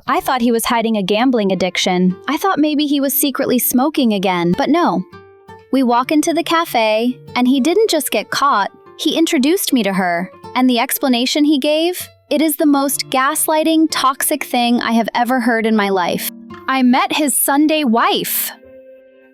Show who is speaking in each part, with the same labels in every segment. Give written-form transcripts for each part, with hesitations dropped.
Speaker 1: I thought he was hiding a gambling addiction. I thought maybe he was secretly smoking again, but no. We walk into the cafe, and he didn't just get caught, he introduced me to her. And the explanation he gave? It is the most gaslighting, toxic thing I have ever heard in my life. I met his Sunday wife.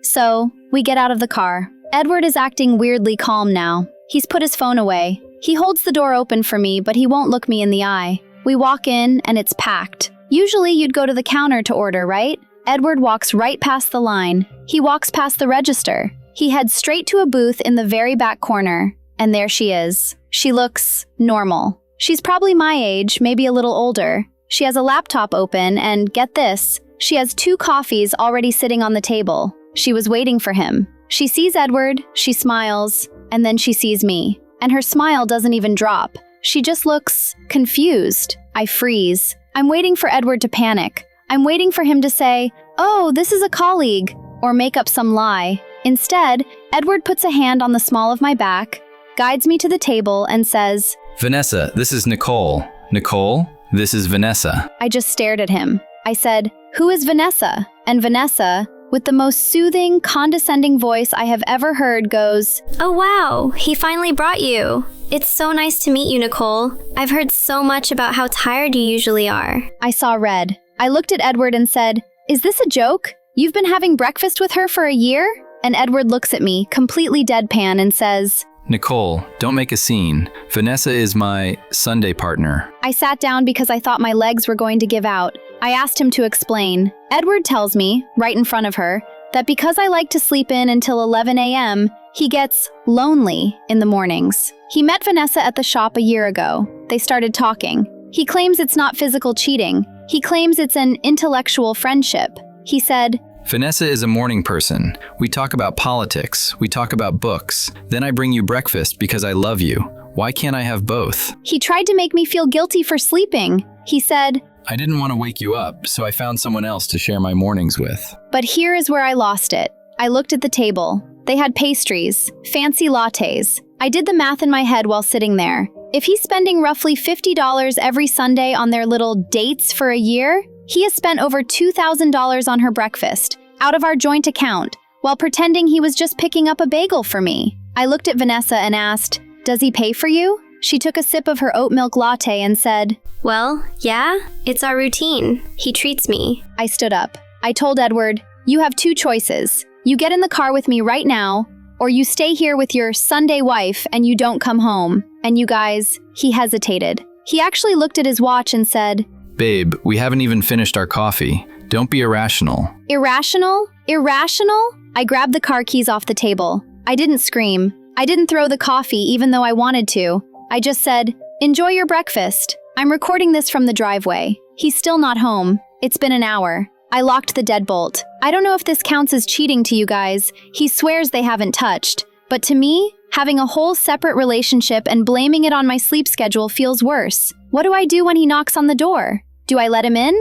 Speaker 1: So, we get out of the car. Edward is acting weirdly calm now. He's put his phone away. He holds the door open for me, but he won't look me in the eye. We walk in, and it's packed. Usually you'd go to the counter to order, right? Edward walks right past the line. He walks past the register. He heads straight to a booth in the very back corner. And there she is. She looks normal. She's probably my age, maybe a little older. She has a laptop open, and get this, she has 2 coffees already sitting on the table. She was waiting for him. She sees Edward, she smiles, and then she sees me. And her smile doesn't even drop. She just looks confused. I freeze. I'm waiting for Edward to panic. I'm waiting for him to say, "Oh, this is a colleague," or make up some lie. Instead, Edward puts a hand on the small of my back, guides me to the table, and says,
Speaker 2: "Vanessa, this is Nicole. Nicole, this is Vanessa."
Speaker 1: I just stared at him. I said, "Who is Vanessa?" And Vanessa, with the most soothing, condescending voice I have ever heard, goes,
Speaker 3: "Oh wow, he finally brought you. It's so nice to meet you, Nicole. I've heard so much about how tired you usually are."
Speaker 1: I saw red. I looked at Edward and said, "Is this a joke? You've been having breakfast with her for a year?" And Edward looks at me, completely deadpan, and says,
Speaker 2: "Nicole, don't make a scene. Vanessa is my Sunday partner."
Speaker 1: I sat down because I thought my legs were going to give out. I asked him to explain. Edward tells me, right in front of her, that because I like to sleep in until 11 a.m., he gets lonely in the mornings. He met Vanessa at the shop a year ago. They started talking. He claims it's not physical cheating. He claims it's an intellectual friendship. He said,
Speaker 2: "Vanessa is a morning person. We talk about politics. We talk about books. Then I bring you breakfast because I love you. Why can't I have both?"
Speaker 1: He tried to make me feel guilty for sleeping. He said,
Speaker 2: "I didn't want to wake you up, so I found someone else to share my mornings with."
Speaker 1: But here is where I lost it. I looked at the table. They had pastries, fancy lattes. I did the math in my head while sitting there. If he's spending roughly $50 every Sunday on their little dates for a year, he has spent over $2,000 on her breakfast, out of our joint account, while pretending he was just picking up a bagel for me. I looked at Vanessa and asked, "Does he pay for you?" She took a sip of her oat milk latte and said,
Speaker 3: "Well, yeah, it's our routine. He treats me."
Speaker 1: I stood up. I told Edward, "You have 2 choices. You get in the car with me right now, or you stay here with your Sunday wife and you don't come home." And you guys, he hesitated. He actually looked at his watch and said,
Speaker 2: "Babe, we haven't even finished our coffee. Don't be irrational."
Speaker 1: Irrational? Irrational? I grabbed the car keys off the table. I didn't scream. I didn't throw the coffee even though I wanted to. I just said, "Enjoy your breakfast." I'm recording this from the driveway. He's still not home. It's been an hour. I locked the deadbolt. I don't know if this counts as cheating to you guys. He swears they haven't touched. But to me, having a whole separate relationship and blaming it on my sleep schedule feels worse. What do I do when he knocks on the door? Do I let him in?